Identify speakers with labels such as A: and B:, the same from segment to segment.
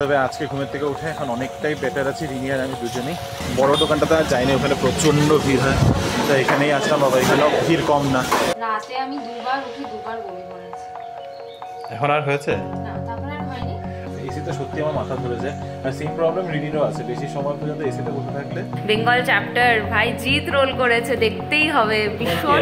A: তবে আজকে ঘুমের থেকে উঠে এখন অনেকটাই বেটার আছি। রিনি আর আমি দুজনেই। বড় দোকানটাতে আর যাইনি, ওখানে প্রচণ্ড ভিড় হয়, তো এখানেই আসলাম। বাবা এখানেও ভিড় কম না।
B: রাতে আমি দুবার উঠে দুবার বমি করেছি।
A: এখন আর হয়েছে
B: না, তারপরে আর হয়নি।
A: এসিতে সত্যি আমার মাথা ধরেছে, আর সেম প্রবলেম রিনিরও আছে। বেশি সময় পর্যন্ত এসিতে বসে থাকলে।
B: বেঙ্গল চ্যাপ্টার ভাই জিৎ রোল করেছে, দেখতেই হবে। ভীষণ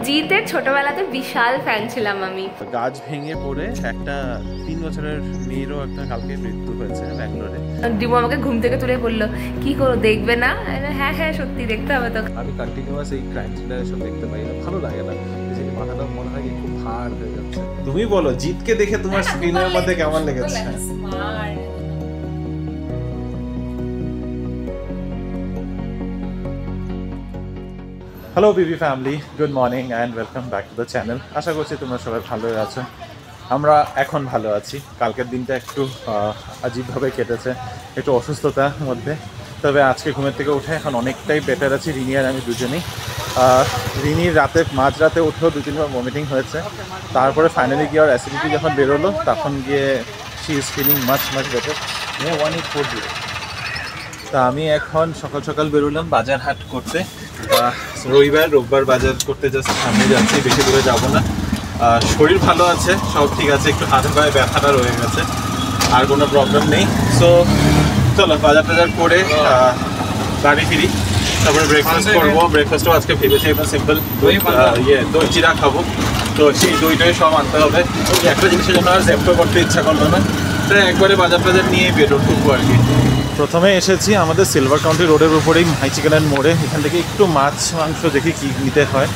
B: জিতের ছোটবেলাতে বিশাল ফ্যান ছিলাম আমি।
A: গাছ ভেঙে পড়ে একটা 3 বছরের মেয়েরও একটা কালকে মৃত্যু হয়েছে ব্যাঙ্গালোরে।
B: ডিমু আমাকে ঘুম থেকে তুলে বললো, কি করো দেখবে না? হ্যাঁ হ্যাঁ সত্যি দেখতে হবে তো।
A: আমি কন্টিনিউয়াস এই ক্রাইম থ্রিলার এসব দেখতে পাই না, ভালো লাগে না। মাথাটা মনে হয় খুব ভার হয়ে যাচ্ছে। তুমি বলো জিতকে দেখে তোমার স্ক্রিনের মধ্যে কেমন লেগেছে? Hello BB family, good morning and welcome back to the channel. আশা করছি তোমরা সবাই ভালোই আছো। আমরা এখন ভালো আছি। কালকের দিনটা একটু আজীবভাবে কেটেছে, একটু অসুস্থতার মধ্যে। তবে আজকে ঘুমের থেকে উঠে এখন অনেকটাই বেটার আছি। রিনি আর আমি দুজনেই। রিনির মাঝরাতে উঠেও 2-3 বার ভমিটিং হয়েছে। তারপরে ফাইনালি গিয়ে আর অ্যাসিডিটি যখন বেরোলো, তখন গিয়ে she is feeling much better. 1840। তা আমি এখন সকাল সকাল বেরোলাম বাজার হাট করতে। রোববার বাজার করতে জাস্ট সামনে যাচ্ছি, বেশি দূরে যাবো না। শরীর ভালো আছে, সব ঠিক আছে, একটু হাতে পায়ে ব্যথাটা রয়ে গেছে, আর কোনো প্রবলেম নেই। সো চলো বাজার টাজার করে বাড়ি ফিরি, তারপরে ব্রেকফাস্ট করবো। ব্রেকফাস্টও আজকে ভেবেছি একদম সিম্পল, দই চিরা খাবো। তো সেই দইটাই সব আনতে হবে। একটা জিনিসের জন্য আর জ্যাপ্টো করতে ইচ্ছা করলো না, তাই একবারে বাজার টাজার নিয়ে বেরোবো আর কি। প্রথমে এসেছি আমাদের সিলভার কাউন্টি রোডের উপরেই মাই চিকেন অ্যান্ড মোড়ে। এখান থেকে একটু মাছ মাংস দেখি কী নিতে হয়।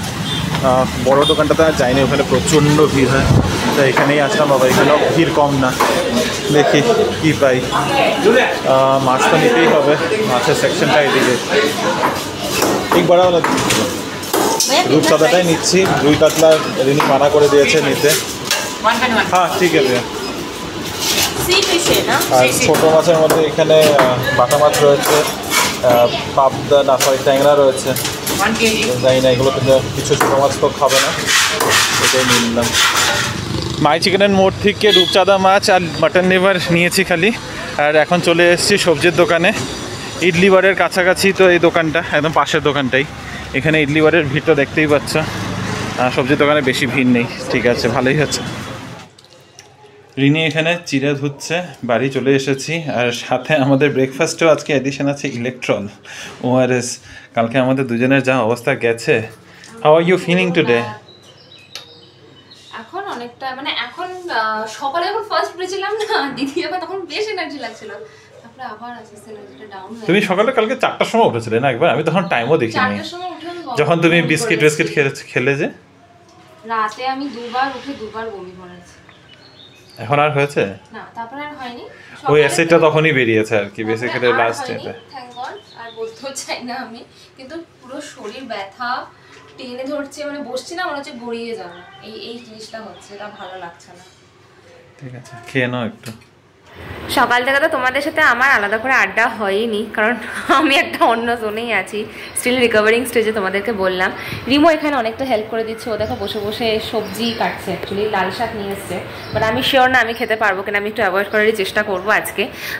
A: বড় দোকানটাতে আর যাইনি, ওখানে প্রচণ্ড ভিড় হয়, তাই এখানেই আসলাম। বাবা এখানেও ভিড় কম না, দেখি কি পাই। মাছ তো নিতেই হবে, মাছের সেকশনটা এদিকে। ঠিক বড় হলো, রূপসাদাটাই নিচ্ছি। রুই কাতলা রিনি মানা করে দিয়েছে নিতে। হ্যাঁ ঠিক আছে। আর ছোটো মাছের মধ্যে এখানে বাটা মাছ রয়েছে, পাবদা না সরি ট্যাংরা রয়েছে। জানি না এগুলো কিন্তু কিছু ছোটো মাছ তো খাবে না, এটাই নিয়ে নিলাম। মাই চিকেনের মোড় থেকে রূপচাঁদা মাছ আর মাটন লিভার নিয়েছি খালি। আর এখন চলে এসেছি সবজির দোকানে। ইডলি বারের কাছাকাছি তো এই দোকানটা, একদম পাশের দোকানটাই। এখানে ইডলি বারের ভিড়টা দেখতেই পাচ্ছ। সবজির দোকানে বেশি ভিড় নেই, ঠিক আছে, ভালোই হচ্ছে। রিনি এখানে চিরা ধুচ্ছে, বাড়ি চলে এসেছি। আর সাথে আমাদের ব্রেকফাস্টেও আজকে এডিশন আছে ইলেকট্রল ওআরএস। কালকে আমাদের দুজনের যা অবস্থা গেছে। How are you feeling today?
B: এখন অনেকটা মানে এখন সকালে যখন ফার্স্ট উঠেছিলাম না দিদি, আবার তখন বেশ এনার্জি লাগছিল। তারপরে আবার আস্তে আস্তে এনার্জিটা ডাউন হয়ে।
A: তুমি সকালে কালকে 4টার সময় উঠেছিলে না একবার? আমি তখন টাইমও দেখিনি।
B: 4টার সময় উঠে
A: যখন তুমি বিস্কিট খেলে যে।
B: রাতে আমি দুবার উঠে দুবার বমি করেছি।
A: এখন আর হয়েছে
B: না, তারপরে আর হয়নি।
A: ওই অ্যাসিডটা তখনই বেরিয়েছে আর কি, বেসিক্যালি লাস্ট এটা।
B: Thank God. আর বলতেও চাই না আমি, কিন্তু পুরো শরীর ব্যথা টেনে ধরছে, মানে বসছি না মনে হচ্ছে গড়িয়ে যাবো। এই জিনিসটা হচ্ছে, এটা ভালো লাগছে না।
A: ঠিক আছে, খেয়ে নাও একটু।
B: সকাল থেকে তো তোমাদের সাথে আমার আলাদা করে আড্ডা হয়নি, কারণ আমি একটা অন্য জোনেই আছি, স্টিল রিকভারিং স্টেজে। তোমাদেরকে বললাম রিমো এখানে অনেকটা হেল্প করে দিচ্ছে। ও দেখো বসে বসে সবজি কাটছে, অ্যাকচুয়ালি লাল শাক নিয়ে এসছে। বাট আমি শিওর না আমি খেতে পারবো কিনা, আমি একটু অ্যাভয়েড করারই চেষ্টা করবো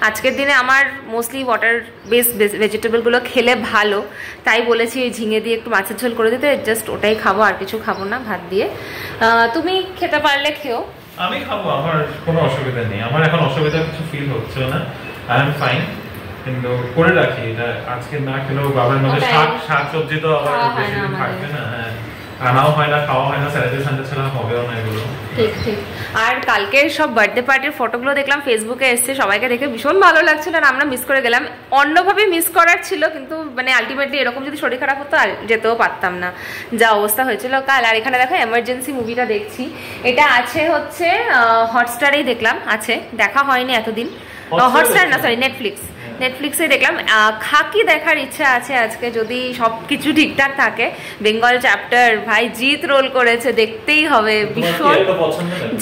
B: আজকের দিনে। আমার মোস্টলি ওয়াটার বেস ভেজিটেবলগুলো খেলে ভালো, তাই বলেছি ঝিঙে দিয়ে একটু মাছের ঝোল করে দিতে। জাস্ট ওটাই খাবো, আর কিছু খাবো না ভাত দিয়ে। তুমি খেতে পারলে খেও।
A: আমি খাবো, আমার কোনো অসুবিধা নেই। আমার এখন অসুবিধা কিছু ফিল হচ্ছে না, আই এম ফাইন। কিন্তু করে রাখি এটা, আজকে না খেলেও বাবার মধ্যে শাক সবজি তো আবার বেশি দিন থাকবে না। হ্যাঁ, আনাও হয় না, খাওয়া হয় না, স্যালাডের সাথে ছাড়া হবেও না এগুলো।
B: ঠিক ঠিক। আর কালকে সব বার্থডে পার্টির ফটোগুলো দেখলাম ফেসবুকে এসছে, সবাইকে দেখে ভীষণ ভালো লাগছিল। আর আমরা মিস করে গেলাম, অন্যভাবে মিস করার ছিল, কিন্তু মানে আলটিমেটলি এরকম যদি শরীর খারাপ হতো যেতেও পারতাম না, যা অবস্থা হয়েছিল কাল। আর এখানে দেখো এমার্জেন্সি মুভিটা দেখছি, এটা আছে হচ্ছে হটস্টারেই দেখলাম, আছে, দেখা হয়নি এতদিন। হটস্টার না সরি, নেটফ্লিক্সে দেখলাম। খাকি দেখার ইচ্ছা আছে আজকে, যদি সব কিছু ঠিকঠাক থাকে। বেঙ্গল চ্যাপ্টার, ভাই জিৎ রোল করেছে, দেখতেই হবে। ভীষণ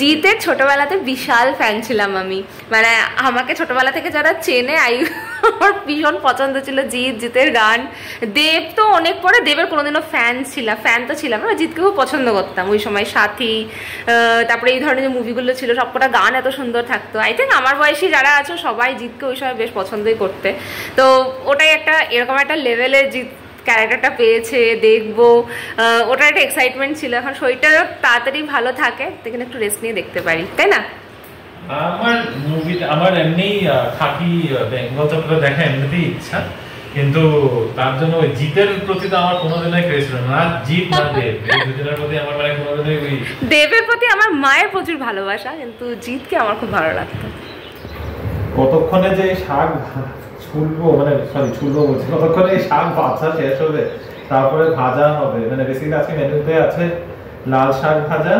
B: জিতের ছোটবেলাতে বিশাল ফ্যান ছিলাম আমি, মানে আমাকে ছোটবেলা থেকে যারা চেনে আমার ভীষণ পছন্দ ছিল জিতের গান। দেব তো অনেক পরে, দেবের কোনোদিনও ফ্যান তো ছিলাম না, জিতকে খুব পছন্দ করতাম ওই সময়। সাথী, তারপরে এই ধরনের যে মুভিগুলো ছিল সবকটা গান এত সুন্দর থাকতো। আই থিঙ্ক আমার বয়সী যারা আছো সবাই জিতকে ওই সময় বেশ পছন্দই করতে। তো ওটাই একটা এরকম একটা লেভেলে জিত ক্যারেক্টারটা পেয়েছে, দেখবো, ওটার একটা এক্সাইটমেন্ট ছিল। এখন শরীরটা তাড়াতাড়ি ভালো থাকে, সেখানে একটু রেস্ট নিয়ে দেখতে পারি, তাই না?
A: আমার এমনি খাকি বেঙ্গল চ্যাপ্টার দেখা এমনিতেই ইচ্ছা, কিন্তু তার জন্য ওই জিতের প্রতি তো আমার কোনোদিনই ক্রেজ ছিল না। জিত না দেব, এই দুজনের প্রতি আমার মানে কোনোদিনই ওই
B: দেবের প্রতি আমার মায়ের প্রচুর ভালোবাসা, কিন্তু জিতকে আমার খুব ভালো লাগতো।
A: কতক্ষণে যে শাক ছুলবো, মানে সরি ছুলবো বলছি, কতক্ষণে শাক বাছা শেষ হবে, তারপরে ভাজা হবে। মানে বেসিক্যালি আজকে মেনুতে আছে লাল শাক ভাজা,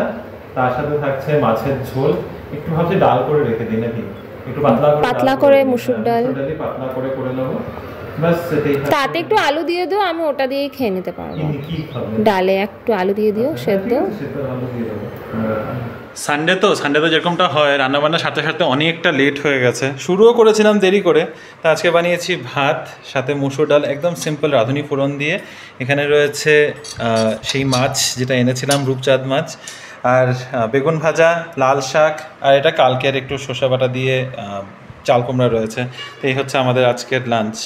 A: তার সাথে থাকছে মাছের ঝোল। একটু ভাবছি ডাল করে রেখে দিই নাকি, একটু পাতলা করে মুসুর ডাল পাতলা করে নেবো, বাস সেটাই।
B: তাতে একটু আলু দিয়ে দিও, আমি ওটা দিয়েই খেয়ে নিতে পারবো। ডালে একটু আলু দিয়ে দিও, সেদ্ধ। সানডে তো যেরকমটা হয়, রান্নাবান্নার সাথে সাথে অনেকটা লেট হয়ে গেছে। শুরুও করেছিলাম দেরি করে, তা আজকে বানিয়েছি ভাত, সাথে মুসুর ডাল, একদম সিম্পল রাঁধুনি ফোড়ন দিয়ে। এখানে রয়েছে সেই মাছ যেটা এনেছিলাম, রূপচাঁদ মাছ, আর বেগুন ভাজা, লাল শাক, আর এটা কালকের একটু শসা বাটা দিয়ে চাল কুমড়া রয়েছে। তো এই হচ্ছে আমাদের আজকের লাঞ্চ।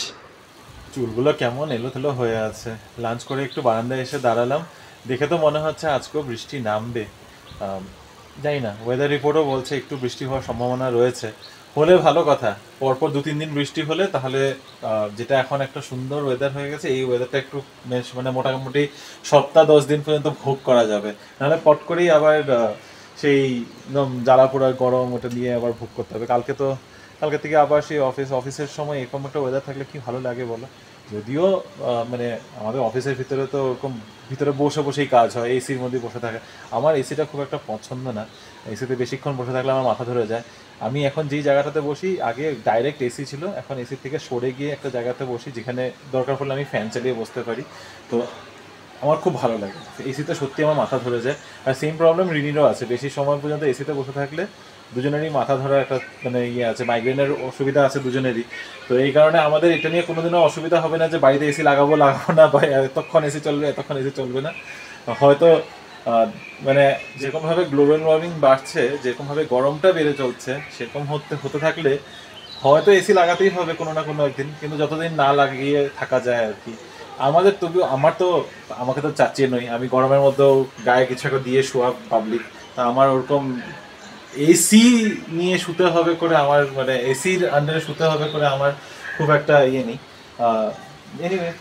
B: চুলগুলো কেমন এলোথেলো হয়ে আছে। লাঞ্চ করে একটু বারান্দায় এসে দাঁড়ালাম, দেখে তো মনে হচ্ছে আজকেও বৃষ্টি নামবে। জানি না, ওয়েদার রিপোর্টও বলছে একটু বৃষ্টি হওয়ার সম্ভাবনা রয়েছে। হলে ভালো কথা, পরপর 2-3 দিন বৃষ্টি হলে তাহলে যেটা এখন একটা সুন্দর ওয়েদার হয়ে গেছে, এই ওয়েদারটা একটু মানে মোটামুটি সপ্তাহ 10 দিন পর্যন্ত ভোগ করা যাবে। নাহলে পট করেই আবার সেই একদম জ্বালা পোড়া গরম, ওটা নিয়ে আবার ভোগ করতে হবে। কালকে থেকে আবার সেই অফিসের সময় এরকম একটা ওয়েদার থাকলে কি ভালো লাগে বলো। যদিও মানে আমাদের অফিসের ভিতরে তো ওরকম ভিতরে বসেই কাজ হয়, এসির মধ্যে বসে থাকে। আমার এসিটা খুব একটা পছন্দ না, এসিতে বেশিক্ষণ বসে থাকলে আমার মাথা ধরে যায়। আমি এখন যেই জায়গাটাতে বসি, আগে ডাইরেক্ট এসি ছিল, এখন এসি থেকে সরে গিয়ে একটা জায়গাতে বসি যেখানে দরকার পড়লে আমি ফ্যান চালিয়ে বসতে পারি। তো আমার খুব ভালো লাগে। এসিতে সত্যি আমার মাথা ধরে যায়। আর সেম প্রবলেম রিনিরও আছে, বেশি সময় পর্যন্ত এসিতে বসে থাকলে দুজনেরই মাথা ধরার একটা মানে আছে, মাইগ্রেনের অসুবিধা আছে দুজনেরই। তো এই কারণে আমাদের এটা নিয়ে কোনোদিনও অসুবিধা হবে না যে বাড়িতে এসি লাগাবো না, বা এতক্ষণ এসি চলবে না। হয়তো মানে যেরকমভাবে গ্লোবাল ওয়ার্মিং বাড়ছে, যেরকমভাবে গরমটা বেড়ে চলছে, সেরকম হতে থাকলে হয়তো এসি লাগাতেই হবে কোনো না কোনো একদিন, কিন্তু যতদিন না লাগিয়ে থাকা যায় আর কি। আমাকে তো চাচিয়ে নই, আমি গরমের মধ্যেও গায়ে কিছু একটা দিয়ে শোয়া পাবলিক, তা আমার ওরকম এসি নিয়ে শুতে হবে করে, আমার মানে এসির আন্ডারে শুতে হবে করে আমার খুব একটা ইয়ে নেই। এনিওয়ে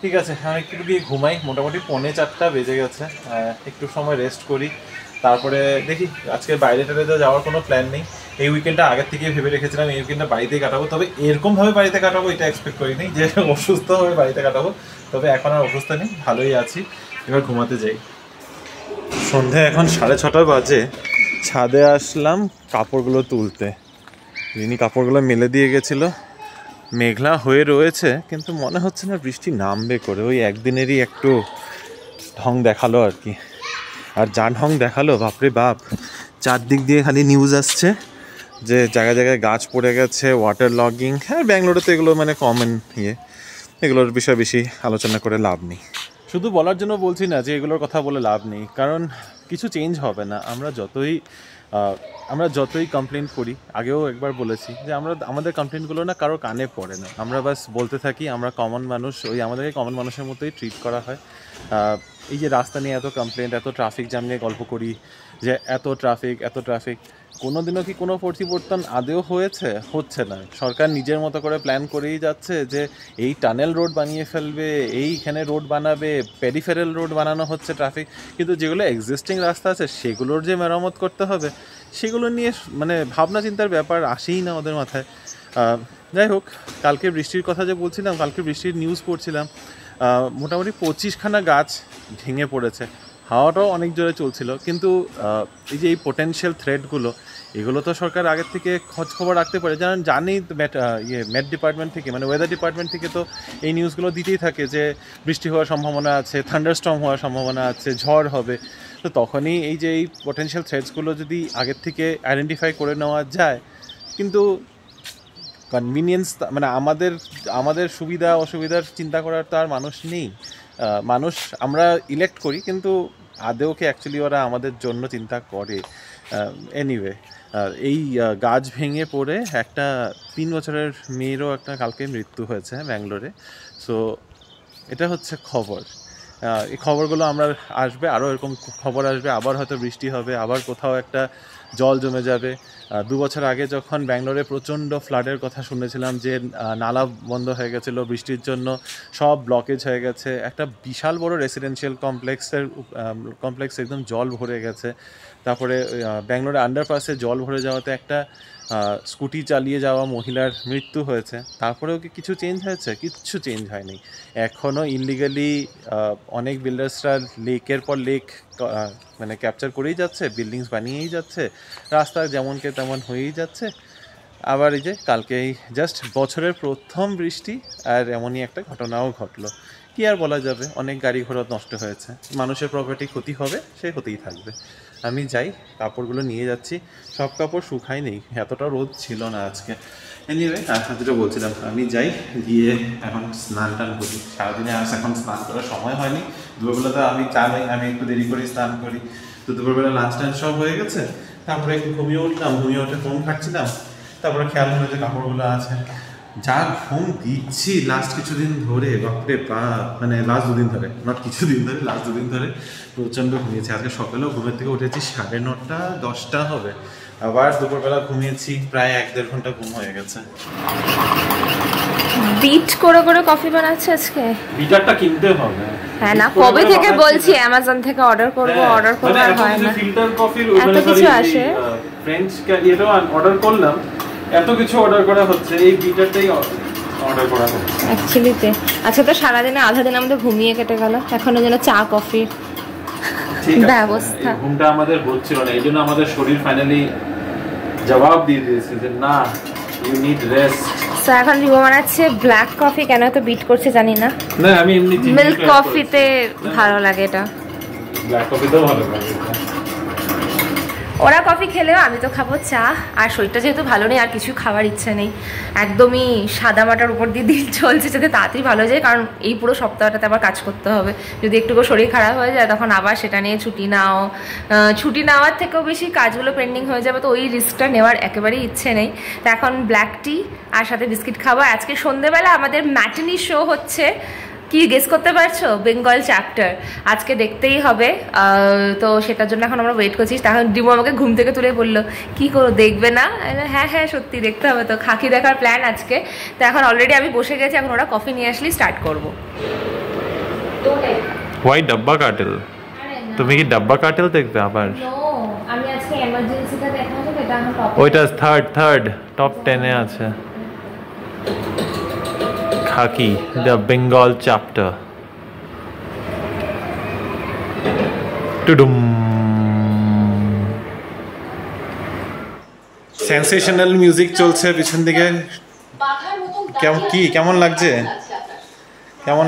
B: ঠিক আছে, আমি একটু গিয়ে ঘুমাই, মোটামুটি 3:45 বেজে গেছে। একটু সময় রেস্ট করি, তারপরে দেখি। আজকে বাইরে যাওয়ার কোনো প্ল্যান নেই। এই উইকেন্ডটা আগের থেকে ভেবে রেখেছিলাম এই উইকেন্ডটা বাড়িতেই কাটাবো, তবে এরকমভাবে বাড়িতে কাটাবো এটা এক্সপেক্ট করিনি যে অসুস্থভাবে বাড়িতে কাটাবো। তবে এখন আর অসুস্থ নেই, ভালোই আছি। এবার ঘুমাতে যাই। সন্ধে এখন 6:30 বাজে। ছাদে আসলাম কাপড়গুলো তুলতে। রিনি কাপড়গুলো মেলে দিয়ে গেছিলো। মেঘলা হয়ে রয়েছে, কিন্তু মনে হচ্ছে না বৃষ্টি নামবে করে। ওই একদিনেরই একটু ঢং দেখালো আর কি। আর যা ঢং দেখালো, বাপরে বাপ, চারদিক দিয়ে খালি নিউজ আসছে যে জায়গায় জায়গায় গাছ পড়ে গেছে, ওয়াটার লগিং। হ্যাঁ, ব্যাঙ্গালোরে তো এগুলো মানে কমন এগুলোর বিষয়ে বেশি আলোচনা করে লাভ নেই। শুধু বলার জন্য বলছি না যে এগুলোর কথা বলে লাভ নেই, কারণ কিছু চেঞ্জ হবে না। আমরা যতই কমপ্লেন করি, আগেও একবার বলেছি যে আমাদের কমপ্লেনগুলো না কারো কানে পড়ে না। আমরা বাস বলতে থাকি, আমরা কমন মানুষ, আমাদেরকে কমন মানুষের মতোই ট্রিট করা হয়। এই যে রাস্তা নিয়ে এত কমপ্লেন, এত ট্রাফিক জ্যাম নিয়ে গল্প করি যে এত ট্রাফিক, কোনো দিনও কি কোনো পরিবর্তন আদেও হচ্ছে না। সরকার নিজের মতো করে প্ল্যান করেই যাচ্ছে যে এই টানেল রোড বানিয়ে ফেলবে, এইখানে রোড বানাবে, পেরিফেরাল রোড বানানো হচ্ছে ট্রাফিক, কিন্তু যেগুলো এক্সিস্টিং রাস্তা আছে সেগুলোর যে মেরামত করতে হবে সেগুলো নিয়ে মানে ভাবনা চিন্তার ব্যাপার আসেই না ওদের মাথায়। যাই হোক, কালকে বৃষ্টির কথা যে বলছিলাম, কালকে বৃষ্টির নিউজ পড়ছিলাম, মোটামুটি 25খানা গাছ ভেঙে পড়েছে।
A: হাওয়াটাও অনেক জোরে চলছিল, কিন্তু এই যে এই পোটেনশিয়াল থ্রেটগুলো, এগুলো তো সরকার আগের থেকে খোঁজ খবর রাখতে পারে। যেমন জানি ম্যাট ডিপার্টমেন্ট থেকে, মানে ওয়েদার ডিপার্টমেন্ট থেকে তো এই নিউজগুলো দিতেই থাকে যে বৃষ্টি হওয়ার সম্ভাবনা আছে, থান্ডারস্টর্ম হওয়ার সম্ভাবনা আছে, ঝড় হবে। তো তখনই এই যে এই পোটেনশিয়াল থ্রেটসগুলো যদি আগের থেকে আইডেন্টিফাই করে নেওয়া যায়, কিন্তু কনভিনিয়েন্স, মানে আমাদের সুবিধা অসুবিধার চিন্তা করার তো আর মানুষ নেই। মানুষ আমরা ইলেক্ট করি, কিন্তু আদেও কি অ্যাকচুয়ালি ওরা আমাদের জন্য চিন্তা করে? এনিওয়ে, এই গাছ ভেঙে পড়ে একটা 3 বছরের মেয়েরও একটা কালকে মৃত্যু হয়েছে ব্যাঙ্গালোরে। সো এটা হচ্ছে খবর। এই খবরগুলো আমরা আসবে, আরও এরকম খবর আসবে, আবার হয়তো বৃষ্টি হবে, আবার কোথাও একটা জল জমে যাবে। 2 বছর আগে যখন ব্যাঙ্গালোরে প্রচণ্ড ফ্লাডের কথা শুনেছিলাম, যে নালা বন্ধ হয়ে গেছিলো বৃষ্টির জন্য, সব ব্লকেজ হয়ে গেছে, একটা বিশাল বড় রেসিডেন্সিয়াল কমপ্লেক্স একদম জল ভরে গেছে। তারপরে ব্যাঙ্গালোরে আন্ডারপাসে জল ভরে যাওয়াতে একটা স্কুটি চালিয়ে যাওয়া মহিলার মৃত্যু হয়েছে। তারপরেও কি কিছু চেঞ্জ হয়েছে? কিচ্ছু চেঞ্জ হয়নি। এখনও ইললিগালি অনেক বিল্ডার্সরা লেকের পর লেক মানে ক্যাপচার করেই যাচ্ছে, বিল্ডিংস বানিয়েই যাচ্ছে, রাস্তা যেমনকে তেমন হয়েই যাচ্ছে। আবার এই যে কালকে এই জাস্ট বছরের প্রথম বৃষ্টি, আর এমনই একটা ঘটনাও ঘটলো। কি আর বলা যাবে, অনেক গাড়ি ঘোড়া নষ্ট হয়েছে, মানুষের প্রপার্টি ক্ষতি হবে, সে হতেই থাকবে। আমি যাই, কাপড়গুলো নিয়ে যাচ্ছি, সব কাপড় শুকাই নেই, এতটা রোদ ছিল না আজকে। এনিওয়ে, যেটা বলছিলাম, আমি যাই, গিয়ে এখন স্নান টান করি। সারাদিনে এখন স্নান করার সময় হয়নি। দুপুরবেলাতে আমি জানাই আমি একটু দেরি করে স্নান করি, তো দুপুরবেলা লাঞ্চ টাঞ্চ সব হয়ে গেছে। তারপরে একটু ঘুমিয়ে উঠলাম, ঘুমিয়ে উঠে ফোন ঘাটছিলাম। তারপরে খেয়াল হলো যে কাপড়গুলো আছে। যা ঘুম দিচ্ছি লাস্ট কিছুদিন ধরে, বাপরে বাপ, মানে লাস্ট 2 দিন ধরে, নট কিছুদিন ধরে, লাস্ট 2 দিন ধরে প্রচণ্ড ঘুমিয়েছি। আজকে সকালেও ঘুমের থেকে উঠেছি 9:30 10টা হবে। আবার দুপুরবেলা ঘুমিয়েছি, প্রায় 1-1.5 ঘন্টা ঘুম হয়ে গেছে।
B: বিট করে করে কফি বানাচ্ছে আজকে।
A: বিটারটা কিনতে হবে।
B: হ্যাঁ না, কবে থেকে বলছি অ্যামাজন থেকে অর্ডার করব, আর হয় না।
A: ফিল্টার কফির
B: এত কিছু আসে,
A: ফ্রেঞ্চ এটাও অর্ডার করলাম, এত কিছু অর্ডার করা হচ্ছে, এই বিটারটাই অর্ডার করা হচ্ছে
B: অ্যাকচুয়ালিতে। আচ্ছা, তো সারাদিনে আধা দিন আমাদের ঘুমিয়ে কেটে গেল, এখনো যেন চা কফির ব্যবস্থা।
A: ঘুমটা আমাদের হচ্ছিল না, এই জন্য আমাদের শরীর ফাইনালি জবাব দিয়ে দিয়েছে যে না, ইউ নিড রেস্ট।
B: তো এখন রিমো বানাচ্ছে ব্ল্যাক কফি, কেন তো বিট করছে জানি না।
A: না, আমি এমনি
B: মিল্ক কফিতে ভালো লাগে, এটা
A: ব্ল্যাক কফিতেও ভালো লাগে।
B: ওরা কফি খেলেও আমি তো খাবো চা। আর শরীরটা যেহেতু ভালো নেই, আর কিছু খাওয়ার ইচ্ছে নেই, একদমই সাদা মাটার উপর দিয়ে দিন চলছে, যাতে তাড়াতাড়ি ভালো হয়ে যায়। কারণ এই পুরো সপ্তাহটাতে আবার কাজ করতে হবে, যদি একটু শরীর খারাপ হয়ে যায় তখন আবার সেটা নিয়ে ছুটি নেওয়ার থেকেও বেশি কাজগুলো পেন্ডিং হয়ে যাবে, তো ওই রিস্কটা নেওয়ার একেবারেই ইচ্ছে নেই। তো এখন ব্ল্যাক টি আর সাথে বিস্কিট খাবো। আজকে সন্ধ্যেবেলা আমাদের ম্যাটিনি শো হচ্ছে, কি গেস করতে পারছো? বেঙ্গল চ্যাপ্টার, আজকে দেখতেই হবে। তো সেটার জন্য এখন আমরা ওয়েট করছি। তখন ডিমো আমাকে ঘুম থেকে তুলে বললো, কি করো, দেখবে না? হ্যাঁ হ্যাঁ সত্যি দেখতে হবে, তো খাকি দেখার প্ল্যান আজকে। তো এখন অলরেডি আমি বসে গেছি, এখন ওরা কফি নিয়ে আসলেই স্টার্ট করবো।
A: হোয়াই ডাব্বা কাটেল? তুমি কি ডাব্বা কাটেল দেখবে আবার?
B: আমি আজকে এমার্জেন্সিটা দেখা হবে, এটা আমার টপ,
A: ওইটা থার্ড টপ 10-এ আছে। Khakee, the Bengal chapter. Tudum, sensational music চলছে পিছন দিকে। কেমন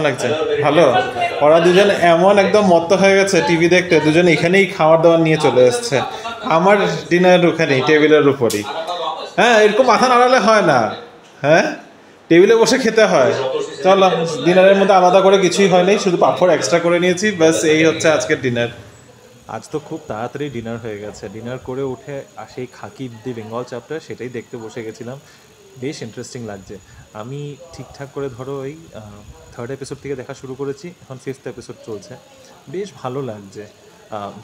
A: লাগছে? ভালো। ওরা দুজন এমন একদম মত্ত হয়ে গেছে টিভি দেখতে, দুজন এখানেই খাবার দাবার নিয়ে চলে এসছে। আমার ডিনার ওখানেই টেবিলের উপরই। হ্যাঁ, এরকম মাথা নাড়ালে হয় না। হ্যাঁ, টেবিলে বসে খেতে হয়। চলো, ডিনারের মধ্যে আলাদা করে কিছুই হয়নি, শুধু পাঁপড় এক্সট্রা করে নিয়েছি, ব্যাস এই হচ্ছে আজকের ডিনার। আজ তো খুব তাড়াতাড়ি ডিনার হয়ে গেছে। ডিনার করে উঠে সেই খাকি দি বেঙ্গল চ্যাপ্টার সেটাই দেখতে বসে গেছিলাম। বেশ ইন্টারেস্টিং লাগছে। আমি ঠিকঠাক করে ধরো ওই 3rd এপিসোড থেকে দেখা শুরু করেছি, এখন 5th এপিসোড চলছে। বেশ ভালো লাগছে।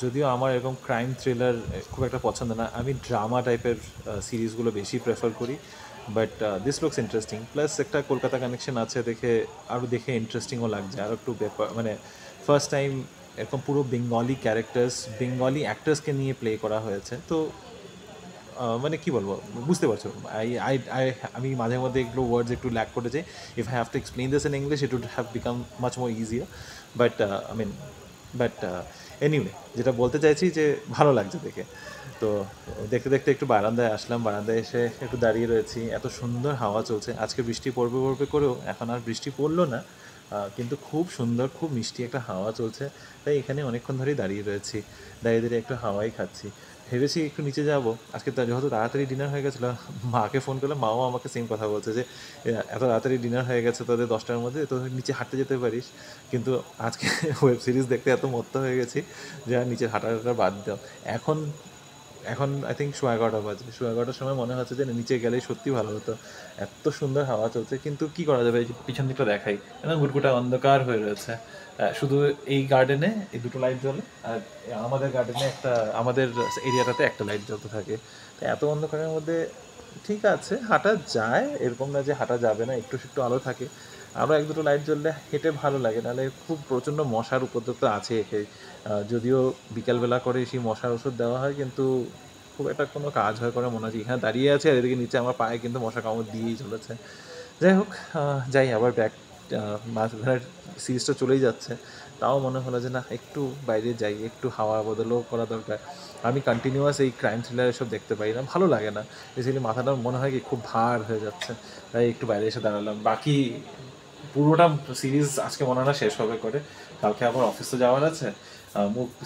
A: যদিও আমার এরকম ক্রাইম থ্রিলার খুব একটা পছন্দ না, আমি ড্রামা টাইপের সিরিজগুলো বেশি প্রেফার করি। But this looks interesting, plus একটা কলকাতা কানেকশন আছে দেখে আরও ইন্টারেস্টিংও লাগছে। আর একটু ব্যাপার, মানে ফার্স্ট টাইম এরকম পুরো বেঙ্গলি ক্যারেক্টার্স, বেঙ্গলি অ্যাক্টার্সকে নিয়ে প্লে করা হয়েছে। তো মানে কি বলবো, বুঝতে পারছো, আমি মাঝে মধ্যে এগুলো ওয়ার্ডস একটু ল্যাক করে যাই। If I have to explain this in English, it would have become much more easier. But anyway যেটা বলতে চাইছি যে ভালো লাগছে দেখে। তো দেখতে দেখতে একটু বারান্দায় আসলাম, বারান্দায় এসে একটু দাঁড়িয়ে রয়েছি, এত সুন্দর হাওয়া চলছে। আজকে বৃষ্টি পড়বে পড়বে করেও এখন আর বৃষ্টি পড়লো না, কিন্তু খুব সুন্দর খুব মিষ্টি একটা হাওয়া চলছে। তাই এখানে অনেকক্ষণ ধরেই দাঁড়িয়ে রয়েছি, দাঁড়িয়ে দাঁড়িয়ে একটু হাওয়াই খাচ্ছি। ভেবেছি একটু নিচে যাব আজকে, যেহেতু তাড়াতাড়ি ডিনার হয়ে গেছিলো, মাকে ফোন করলে মাও আমাকে সেম কথা বলছে যে এত তাড়াতাড়ি ডিনার হয়ে গেছে তোদের 10টার মধ্যে, তো নিচে হাঁটতে যেতে পারিস। কিন্তু আজকে ওয়েব সিরিজ দেখতে এত মত্ত হয়ে গেছি যে আর নিচে হাঁটাটা বাদ দাও। এখন আই থিঙ্ক 11:15 বাজে, 11:15 সময় মনে হচ্ছে যে নিচে গেলেই সত্যি ভালো হতো, এত সুন্দর হাওয়া চলছে। কিন্তু কি করা যাবে, এই যে পিছন দিকটা দেখাই, গুটগুটা অন্ধকার হয়ে রয়েছে। শুধু এই গার্ডেনে এই দুটো লাইট জ্বলে, আর আমাদের গার্ডেনে আমাদের এরিয়াটাতে একটা লাইট জ্বলতে থাকে। তো এত অন্ধকারের মধ্যে ঠিক আছে হাঁটা যায়, এরকম না যে হাঁটা যাবে না, একটু একটু আলো থাকে, আরও এক দুটো লাইট জ্বললে হেঁটে ভালো লাগে। নাহলে খুব প্রচণ্ড মশার উপদ্রব তো আছে এখানে, যদিও বিকালবেলা করে সেই মশার ওষুধ দেওয়া হয়, কিন্তু খুব একটা কোনো কাজ হয় করে মনে হচ্ছে। এখানে দাঁড়িয়ে আছে আর এদিকে নিচে আমার পায়ে কিন্তু মশা কামড় দিয়েই চলেছে। যাই হোক, যাই আবার ব্যাক, মাছ ধরার সিরিজটা চলেই যাচ্ছে, তাও মনে হলো যে না একটু বাইরে যাই, একটু হাওয়া বদলও করা দরকার। আমি কন্টিনিউয়াস এই ক্রাইম থ্রিলার এসব দেখতে পারি না, ভালো লাগে না, বেসিক্যালি মাথাটা মনে হয় কি খুব ভার হয়ে যাচ্ছে। তাই একটু বাইরে এসে দাঁড়ালাম। বাকি পুরোটা সিরিজ আজকে মনে হয় না শেষ হবে করে, কালকে আবার অফিসে যাওয়ার আছে।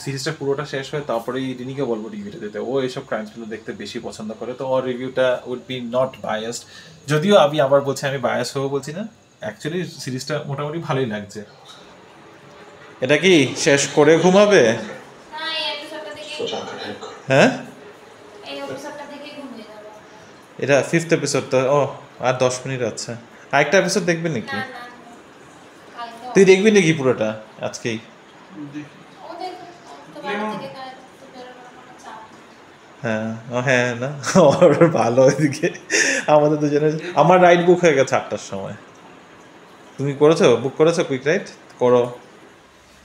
A: সিরিজটা পুরোটা শেষ হয়ে তারপরেই রিনিকে বলবো রিভিউটা দিতে, ও এইসব ক্রাইম থ্রিলার দেখতে বেশি পছন্দ করে, তো ওর রিভিউটা উড বি নট বায়াসড। যদিও আমি আবার বলছি আমি বায়াস হবো বলছি না, অ্যাকচুয়ালি সিরিজটা মোটামুটি ভালোই লাগছে। এটা কি শেষ করে ঘুমাবে? হ্যাঁ, এটা 5th এপিসোড তো, ও আর 10 মিনিট আছে। আরেকটা এপিসোড দেখবি নাকি? তুই দেখবি নাকি পুরোটা আজকেই? হ্যাঁ, ও হ্যাঁ না, ওর ভালো ওইদিকে। আমাদের দুজনের, আমার রাইড বুক হয়ে গেছে 8টার সময়। তুমি বুক করেছো কুইক রাইড? করো।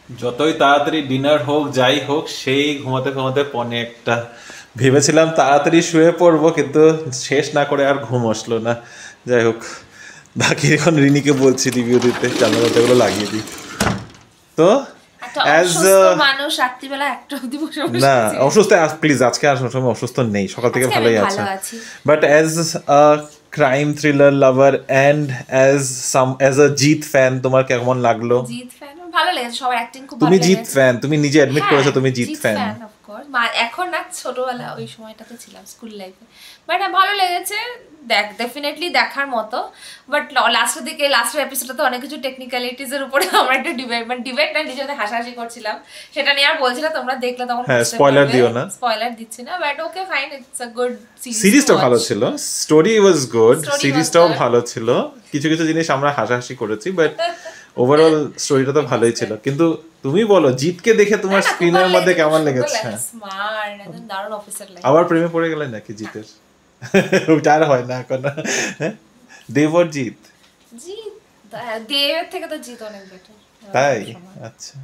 A: যতই তাড়াতাড়ি ডিনার হোক যাই হোক, সেই ঘুমাতে ঘুমাতে 1:45। ভেবেছিলাম তাড়াতাড়ি শুয়ে পড়বো, কিন্তু শেষ না করে আর ঘুম আসলো না। যাই হোক, বাকি এখন রিনিকে বলছি রিভিউ দিতে, জানালাগুলো লাগিয়ে দিই। তো না অসুস্থ, প্লিজ আজকে আর সময় অসুস্থ নেই, সকাল থেকে ভালোই আছে। But as a crime thriller lover and as a Jeet fan, তোমার কেমন লাগলো?
B: ভালো লেগেছে, সবার অ্যাক্টিং খুব ভালো।
A: তুমি জিৎ ফ্যান, তুমি নিজে অ্যাডমিট করেছো তুমি জিৎ ফ্যান।
B: অফকোর্স, এখন না, ছোটবেলা ওই সময়টাতে ছিলাম স্কুল লাইফে। বাট ভালো লেগেছে, ডেফিনেটলি দেখার মতো। বাট লাস্টের দিকে, লাস্টের এপিসোডে অনেক কিছু টেকনিক্যালিটিস এর উপরে আমরা একটা ডিবেট না নিজেদের হাসাহাসি করছিলাম, সেটা নিয়ে আর বলছিলাম, তোমরা দেখলে তখন
A: স্পয়লার দিও না,
B: স্পয়লার দিচ্ছি না। But okay fine, it's a good series.
A: সিরিজটা ভালো ছিল, স্টোরি ওয়াজ গুড, সিরিজটাও ভালো ছিল, কিছু কিছু জিনিস আমরা হাসাহাসি করেছি, বাট ওভারঅল স্টোরিটা তো ভালোই ছিল। কিন্তু তুমি বলো জিতকে দেখে তোমার স্ক্রিনের মধ্যে কেমন লেগেছে?
B: স্মার্ট, একদম দারুণ অফিসার লাগে।
A: আবার প্রেমে পড়ে গেলেন নাকি জিতের? ওটা আর হয় না এখন। দেব আর জিত,
B: দেবের থেকে তো জিত অনেক বেটার।
A: তাই? আচ্ছা,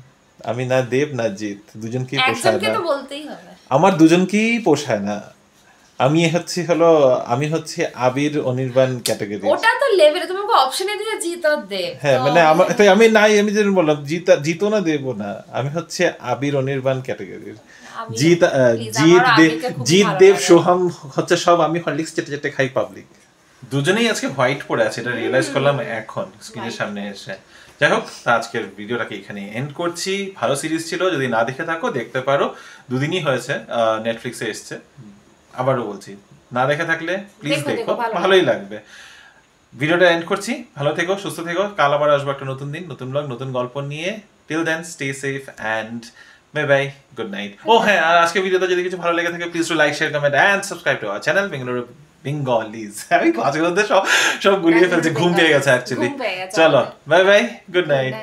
A: আমি না দেব না জিত, দুজনকেই পোষায় না।
B: একজনকে তো বলতেই হবে,
A: আমার দুজনকেই পোষায় না। আমি হচ্ছে আবির অনির্বাণ ক্যাটাগরি।
B: ওটা তো লেভেলে তোমাকে অপশনে দিলে জিত আর দেব।
A: হ্যাঁ মানে আমি যেন বললাম জিত না দেব না, আমি হচ্ছে আবির অনির্বাণ ক্যাটাগরির। জিত দেব সোহাম হচ্ছে সব, আমি হরলিক্স চেটে চেটে খাই পাবলিক। দুজনেই আজকে হোয়াইট পরে আছে, এটা রিয়েলাইজ করলাম এখন স্ক্রিনের সামনে এসে। যাই হোক, আজকের ভিডিওটাকে এখানে এন্ড করছি। ভালো সিরিজ ছিল, যদি না দেখে থাকো দেখতে পারো, দুদিনই হয়েছে, নেটফ্লিক্সে এসছে। আবারও বলছি, না দেখে থাকলে প্লিজ দেখো, ভালোই লাগবে। ভিডিওটা এন্ড করছি, ভালো থেকো, সুস্থ থেকো। কাল আবার আসবো একটা নতুন দিন, নতুন ব্লগ, নতুন গল্প নিয়ে। Till then stay safe and bye bye, good night. ও হ্যাঁ, আর আজকে ভিডিওটা যদি কিছু ভালো লেগে থাকে please to like, share, comment and subscribe to our channel Bengaluru Bengalis. আমি মাঝে মধ্যে সব গুলিয়ে ফেলছি, ঘুম পেয়ে গেছে অ্যাকচুয়ালি। চলো বাই বাই, গুড নাইট।